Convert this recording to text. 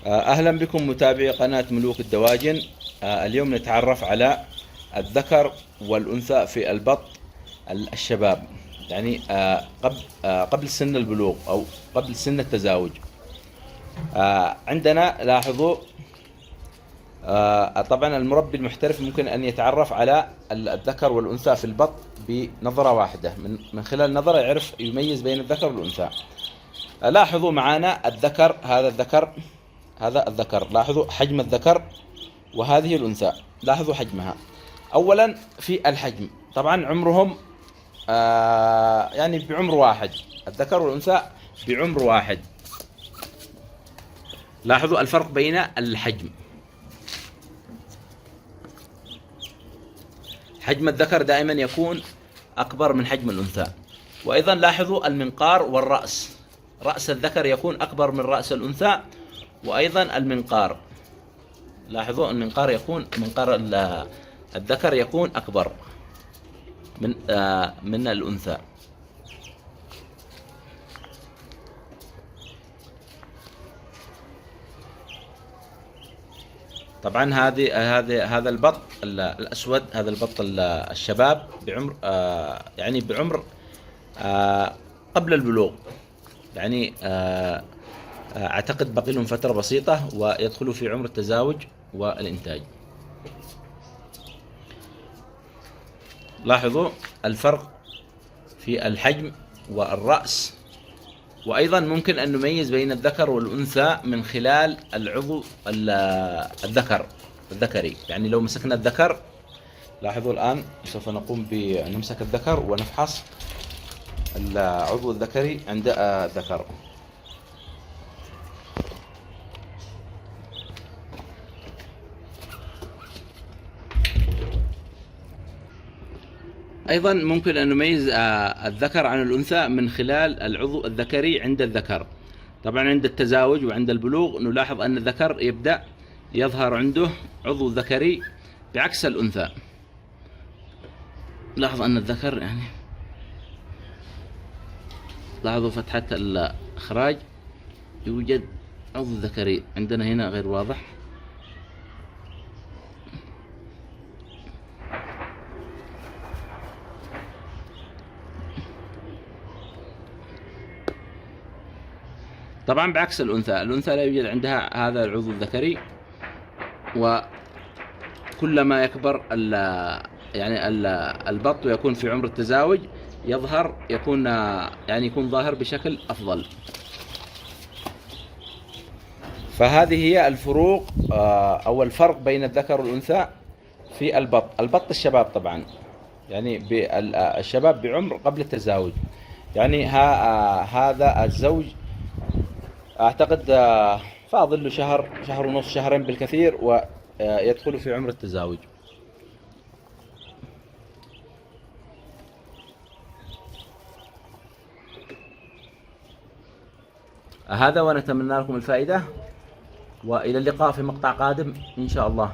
أهلا بكم متابعي قناة ملوك الدواجن. اليوم نتعرف على الذكر والأنثى في البط الشباب، يعني قبل سن البلوغ أو قبل سن التزاوج. عندنا لاحظوا، طبعا المربي المحترف ممكن أن يتعرف على الذكر والأنثى في البط بنظرة واحدة، من خلال نظرة يعرف يميز بين الذكر والأنثى. لاحظوا معنا الذكر، هذا الذكر، لاحظوا حجم الذكر، وهذه الأنثى لاحظوا حجمها. أولا في الحجم، طبعا عمرهم يعني بعمر واحد، الذكر والأنثى بعمر واحد. لاحظوا الفرق بين الحجم. حجم الذكر دائما يكون أكبر من حجم الأنثى. وأيضا لاحظوا المنقار والرأس، رأس الذكر يكون أكبر من رأس الأنثى. وأيضا المنقار، لاحظوا المنقار يكون، منقار الذكر يكون أكبر من الأنثى. طبعا هذا البط الأسود، هذا البط الشباب بعمر يعني بعمر قبل البلوغ، يعني أعتقد باقي لهم فترة بسيطة ويدخلوا في عمر التزاوج والإنتاج. لاحظوا الفرق في الحجم والرأس. وأيضا ممكن أن نميز بين الذكر والأنثى من خلال العضو الذكري. يعني لو مسكنا الذكر، لاحظوا الآن سوف نقوم بنمسك الذكر ونفحص العضو الذكري عند الذكر. أيضا ممكن أن نميز الذكر عن الأنثى من خلال العضو الذكري عند الذكر. طبعا عند التزاوج وعند البلوغ نلاحظ أن الذكر يبدأ يظهر عنده عضو ذكري بعكس الأنثى. لاحظ أن الذكر، يعني لاحظوا فتحة الإخراج يوجد عضو ذكري، عندنا هنا غير واضح. طبعا بعكس الأنثى لا يوجد عندها هذا العضو الذكري. وكلما يكبر يعني البط ويكون في عمر التزاوج يكون ظاهر بشكل أفضل. فهذه هي الفروق أو الفرق بين الذكر والأنثى في البط الشباب. طبعا يعني الشباب بعمر قبل التزاوج، يعني هذا الزوج أعتقد فاضل له شهر ونصف، شهرين بالكثير، ويدخل في عمر التزاوج. هذا، ونتمنى لكم الفائدة، وإلى اللقاء في مقطع قادم إن شاء الله.